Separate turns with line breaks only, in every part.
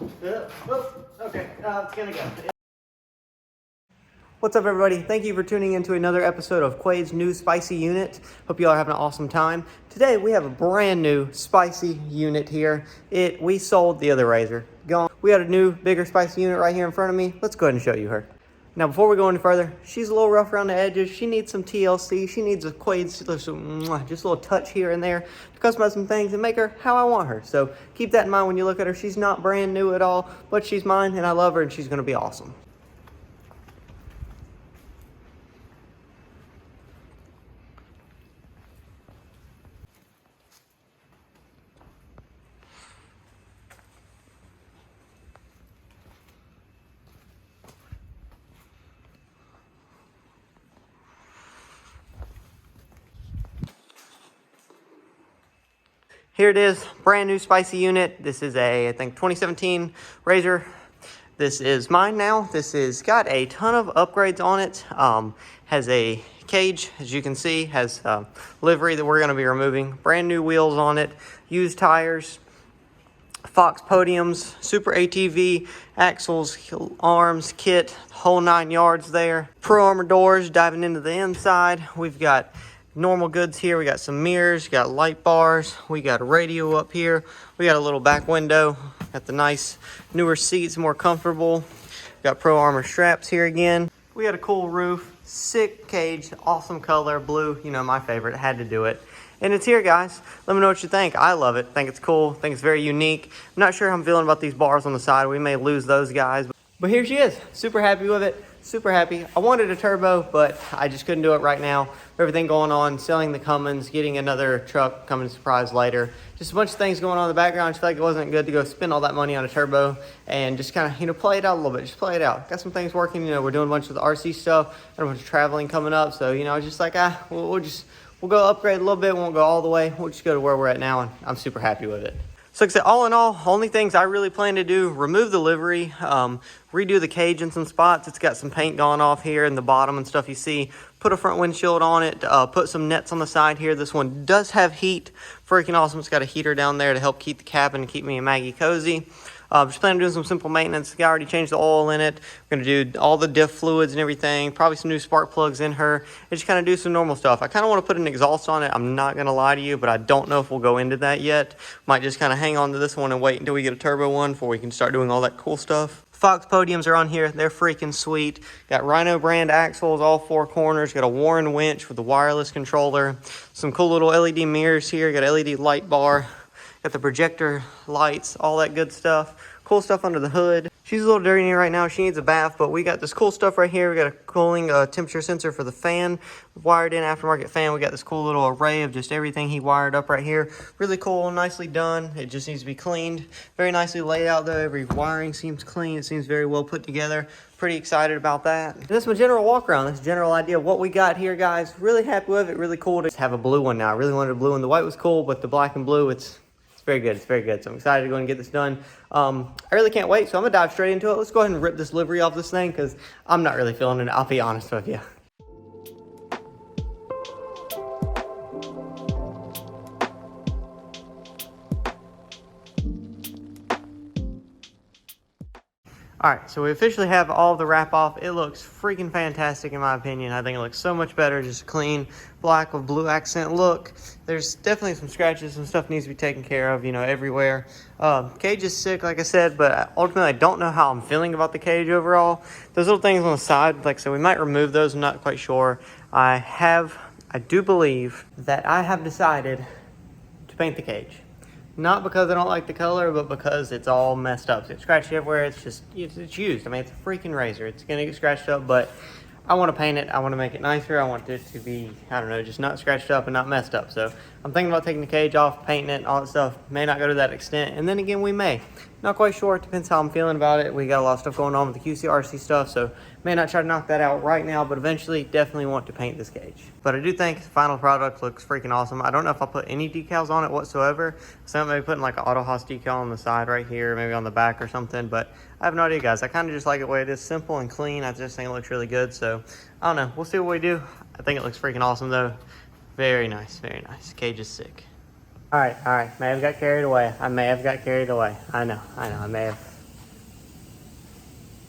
Okay, it's gonna go. What's up, everybody? Thank you for tuning in to another episode of Quade's new spicy unit. Hope you all are having an awesome time. Today we have a brand new spicy unit here. We sold the other razor. Gone. We got a new, bigger spicy unit right here in front of me. Let's go ahead and show you her. Now, before we go any further, she's a little rough around the edges. She needs some TLC. She needs a Quade's, just a little touch here and there to customize some things and make her how I want her. So keep that in mind when you look at her. She's not brand new at all, but she's mine and I love her and she's gonna be awesome. Here it is, brand new spicy unit. This is a, I think, 2017 Razor. This is mine now. This has got a ton of upgrades on it. Has a cage, as you can see, has livery that we're gonna be removing. Brand new wheels on it, used tires, Fox podiums, super ATV, axles, arms, kit, whole 9 yards there. Pro Armor doors diving into the inside. We've got normal goods here. We got some mirrors, got light bars, we got a radio up here, we got a little back window, got the nice newer seats, more comfortable, got Pro Armor straps here again. We got a cool roof, sick cage, awesome color, blue, you know, my favorite, had to do it. And it's here, guys. Let me know what you think. I love it, think it's cool, think it's very unique. I'm not sure how I'm feeling about these bars on the side. We may lose those guys, but here she is. Super happy with it. Super happy. I wanted a turbo, but I just couldn't do it right now. Everything going on, selling the Cummins, getting another truck coming surprise later. Just a bunch of things going on in the background. I just felt like it wasn't good to go spend all that money on a turbo and just kind of, you know, play it out a little bit. Just play it out. Got some things working. You know, we're doing a bunch of the RC stuff, got a bunch of traveling coming up. So, you know, just like, we'll go upgrade a little bit. Won't go all the way. We'll just go to where we're at now, and I'm super happy with it. So like I said, all in all, only things I really plan to do, remove the livery, redo the cage in some spots. It's got some paint gone off here in the bottom and stuff you see. Put a front windshield on it, put some nets on the side here. This one does have heat, freaking awesome. It's got a heater down there to help keep the cabin and keep me and Maggie cozy. Just planning on doing some simple maintenance. I already changed the oil in it. We're going to do all the diff fluids and everything. Probably some new spark plugs in her. And just kind of do some normal stuff. I kind of want to put an exhaust on it. I'm not going to lie to you, but I don't know if we'll go into that yet. Might just kind of hang on to this one and wait until we get a turbo one before we can start doing all that cool stuff. Fox podiums are on here. They're freaking sweet. Got Rhino brand axles, all 4 corners. Got a Warren winch with the wireless controller. Some cool little LED mirrors here. Got an LED light bar. Got the projector lights, all that good stuff. Cool stuff under the hood. She's a little dirty right now. She needs a bath, but we got this cool stuff right here. We got a cooling temperature sensor for the fan. Wired in aftermarket fan. We got this cool little array of just everything he wired up right here. Really cool, nicely done. It just needs to be cleaned. Very nicely laid out though. Every wiring seems clean. It seems very well put together. Pretty excited about that. And this is my general walk around. This general idea of what we got here, guys. Really happy with it. Really cool to have a blue one now. I really wanted a blue one. The white was cool, but the black and blue, it's very good. It's very good. So I'm excited to go and get this done. I really can't wait. So I'm going to dive straight into it. Let's go ahead and rip this livery off this thing because I'm not really feeling it. I'll be honest with you. Alright, so we officially have all the wrap off. It looks freaking fantastic in my opinion. I think it looks so much better, just a clean black with blue accent look. There's definitely some scratches, some stuff needs to be taken care of, you know, everywhere. Cage is sick, like I said, but ultimately I don't know how I'm feeling about the cage overall. Those little things on the side, like I said, we might remove those, I'm not quite sure. I do believe that I have decided to paint the cage. Not because I don't like the color, but because it's all messed up. It's scratchy everywhere. It's just, it's used. I mean, it's a freaking razor. It's going to get scratched up, but I want to paint it. I want to make it nicer. I want it to be, I don't know, just not scratched up and not messed up. So I'm thinking about taking the cage off, painting it, all that stuff. May not go to that extent. And then again, we may. Not quite sure. It depends how I'm feeling about it. We got a lot of stuff going on with the QCRC stuff, so may not try to knock that out right now, but eventually definitely want to paint this cage. But I do think the final product looks freaking awesome. I don't know if I'll put any decals on it whatsoever. So I'm maybe putting like an Auto Haas decal on the side right here, maybe on the back or something, but I have no idea, guys. I kind of just like it the way it is, simple and clean. I just think it looks really good, so I don't know. We'll see what we do. I think it looks freaking awesome though. Very nice, very nice. Cage is sick. All right. May have got carried away. I may have got carried away. I know, I may have.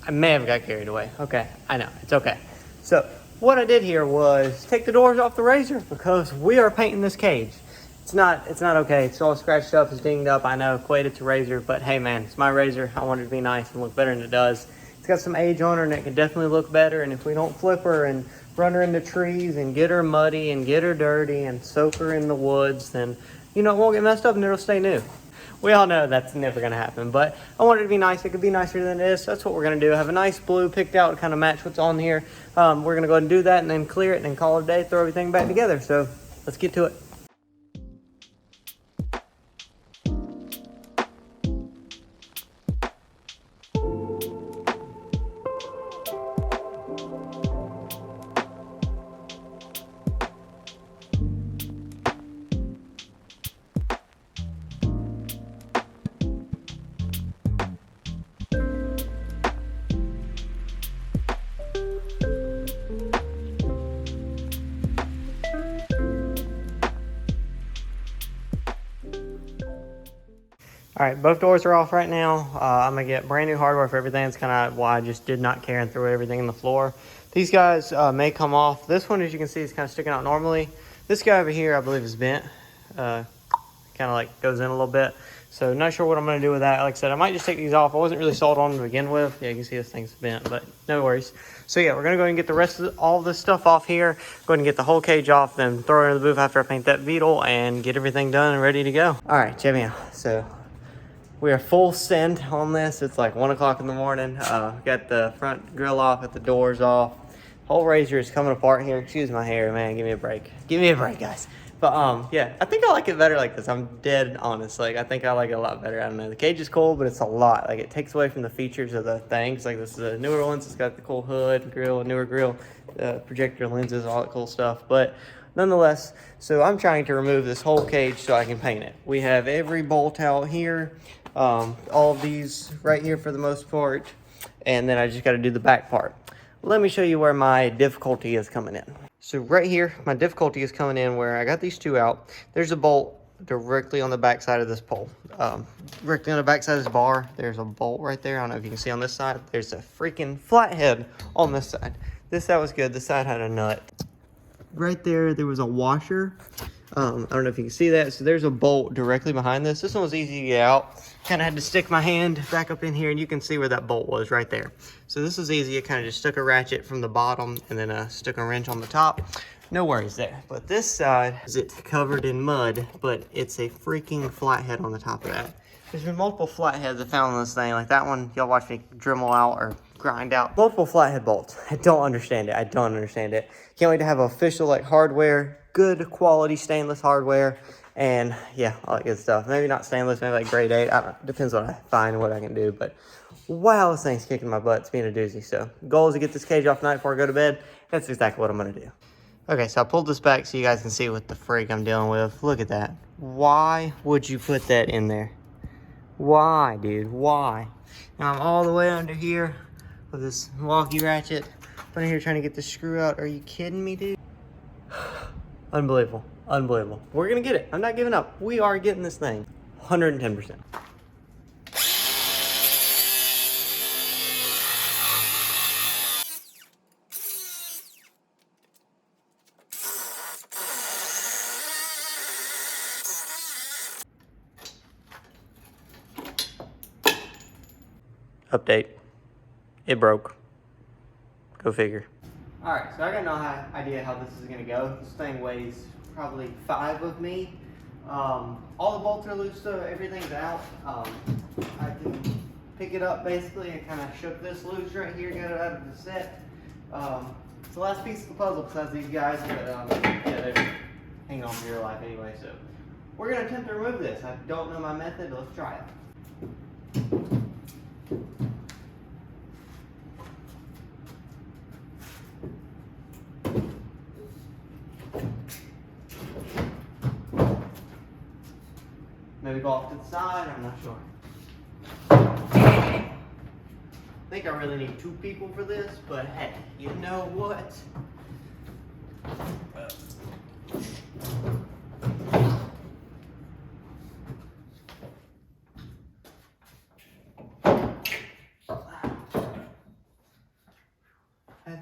I may have got carried away. Okay, I know, it's okay. So what I did here was take the doors off the RZR because we are painting this cage. It's not okay. It's all scratched up, it's dinged up. I know, equated to RZR, but hey man, it's my RZR. I want it to be nice and look better than it does. It's got some age on her and it can definitely look better. And if we don't flip her and run her into trees and get her muddy and get her dirty and soak her in the woods, then, you know, it won't get messed up and it'll stay new. We all know that's never gonna happen, but I want it to be nice. It could be nicer than it is. So that's what we're gonna do. Have a nice blue picked out to kind of match what's on here. We're gonna go ahead and do that and then clear it and then call it a day, throw everything back together. So let's get to it. All right, both doors are off right now. I'm gonna get brand new hardware for everything. It's kind of why I just did not care and threw everything in the floor. These guys may come off. This one, as you can see, is kind of sticking out normally. This guy over here, I believe, is bent. Kind of like goes in a little bit. So not sure what I'm gonna do with that. Like I said, I might just take these off. I wasn't really sold on them to begin with. Yeah, you can see this thing's bent, but no worries. So yeah, we're gonna go ahead and get the rest of all this stuff off here. Go ahead and get the whole cage off, then throw it in the booth after I paint that Beetle and get everything done and ready to go. All right, check me out. So we are full send on this. It's like 1 o'clock in the morning. Got the front grill off, got the doors off. Whole RZR is coming apart here. Excuse my hair, man. Give me a break. Give me a break, guys. But yeah, I think I like it better like this. I'm dead honest. Like, I think I like it a lot better. I don't know. The cage is cool, but it's a lot. Like, it takes away from the features of the things. Like, this is a newer one. It's got the cool hood, grill, a newer grill, projector lenses, all that cool stuff. But nonetheless, so I'm trying to remove this whole cage so I can paint it. We have every bolt out here. All of these right here for the most part, and then I just got to do the back part. Let me show you where my difficulty is coming in. So right here, my difficulty is coming in where I got these two out. There's a bolt directly on the back side of this pole. Directly on the back side of this bar, there's a bolt right there. I don't know if you can see on this side. There's a freaking flathead on this side. This side was good. This side had a nut. Right there, there was a washer. I don't know if you can see that. So there's a bolt directly behind this. This one was easy to get out. Kind of had to stick my hand back up in here, and you can see where that bolt was right there. So this was easy. I kind of just stuck a ratchet from the bottom and then stuck a wrench on the top. No worries there. But this side, is it covered in mud, but it's a freaking flathead on the top of that. There's been multiple flatheads I found on this thing. Like that one, y'all watch me Dremel out or grind out. Multiple flathead bolts. I don't understand it. I don't understand it. Can't wait to have official like hardware, good quality stainless hardware, and yeah, all that good stuff. Maybe not stainless, maybe like grade 8. I don't know. Depends what I find and what I can do. But wow, this thing's kicking my butt. It's being a doozy. So goal is to get this cage off tonight before I go to bed. That's exactly what I'm gonna do. Okay, so I pulled this back so you guys can see what the freak I'm dealing with. Look at that. Why would you put that in there? Why, dude? Why? Now I'm all the way under here with this walkie ratchet. I'm in here trying to get the screw out. Are you kidding me, dude? Unbelievable. Unbelievable. We're gonna get it. I'm not giving up. We are getting this thing. 110%. Update. It broke. Go figure. Alright, so I got no idea how this is going to go. This thing weighs probably 5 of me. All the bolts are loose, so everything's out. I can pick it up basically. I kind of shook this loose right here, got it out of the set. It's the last piece of the puzzle besides these guys, but yeah, they're hanging on for your life anyway. So we're going to attempt to remove this. I don't know my method, but let's try it. Maybe go off to the side, I'm not sure. I think I really need 2 people for this, but hey, you know what?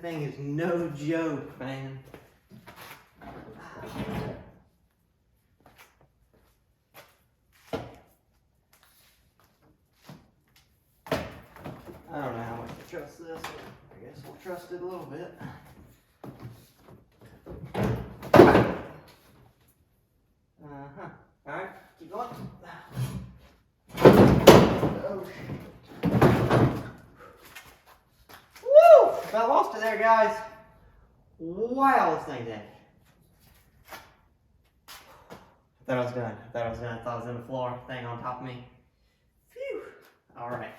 That thing is no joke, man. I don't know how much to trust this. I guess we'll trust it a little bit. Alright, keep going. Oh, shit. Woo! I lost it there, guys. Wow, this thing's heavy. I thought I was done. I thought I was in the floor. Thing on top of me. Phew. Alright.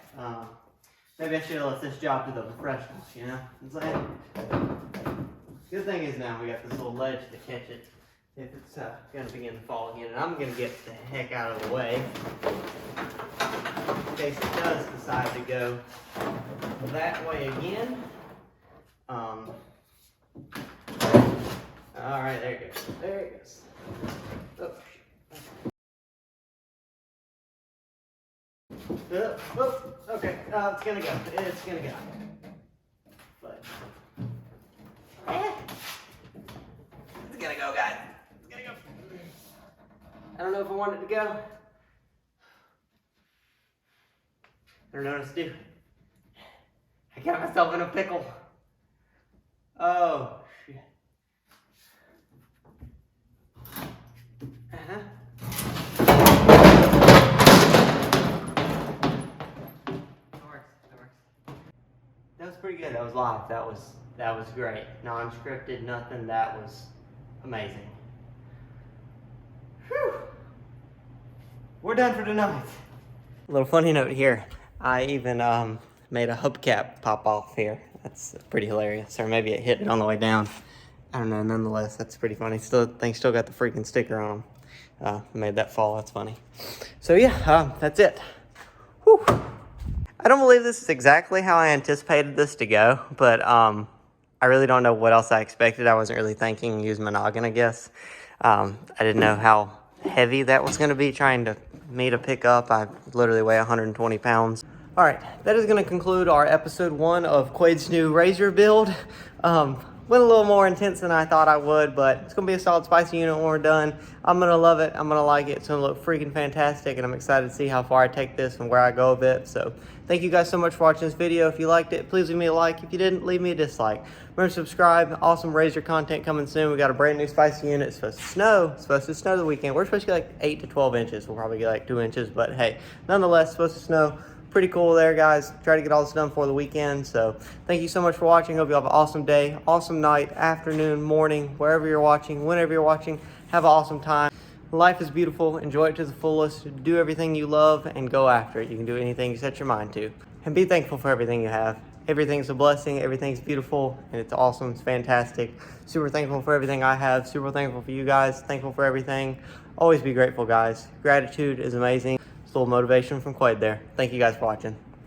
Maybe I should have left this job to the professionals, you know what I'm saying? Good thing is now we got this little ledge to catch it if it's going to begin to fall again. And I'm going to get the heck out of the way in case it does decide to go that way again. Alright, there it goes. There it goes. Oh, okay, it's gonna go. It's gonna go. But it's gonna go, guys. It's gonna go. I don't know if I want it to go. I don't know what to do. I got myself in a pickle. Oh shit. That was pretty good. That was live. That was great. Non-scripted, nothing. That was amazing. Whew. We're done for tonight. A little funny note here. I even made a hubcap pop off here. That's pretty hilarious. Or maybe it hit it on the way down. I don't know. Nonetheless, that's pretty funny. Things still got the freaking sticker on them. Made that fall. That's funny. So yeah, that's it. Whew. I don't believe this is exactly how I anticipated this to go, but I really don't know what else I expected. I wasn't really thinking, using my noggin, I guess. I didn't know how heavy that was going to be trying to me to pick up. I literally weigh 120 pounds. All right, that is going to conclude our episode 1 of Quaid's new RZR build. Went a little more intense than I thought I would, but it's going to be a solid spicy unit when we're done. I'm going to love it. I'm going to like it. It's going to look freaking fantastic, and I'm excited to see how far I take this and where I go with it. So thank you guys so much for watching this video. If you liked it, please leave me a like. If you didn't, leave me a dislike. Remember to subscribe. Awesome RZR content coming soon. We got a brand new spicy unit. It's supposed to snow. It's supposed to snow the weekend. We're supposed to get like 8 to 12 inches. We'll probably get like 2 inches, but hey, nonetheless, it's supposed to snow. Pretty cool there, guys. Try to get all this done for the weekend. So thank you so much for watching. Hope you have an awesome day, awesome night, afternoon, morning, wherever you're watching, whenever you're watching. Have an awesome time. Life is beautiful. Enjoy it to the fullest. Do everything you love and go after it. You can do anything you set your mind to. And be thankful for everything you have. Everything's a blessing. Everything's beautiful. And it's awesome. It's fantastic. Super thankful for everything I have. Super thankful for you guys. Thankful for everything. Always be grateful, guys. Gratitude is amazing. A little motivation from Quaid there. Thank you guys for watching.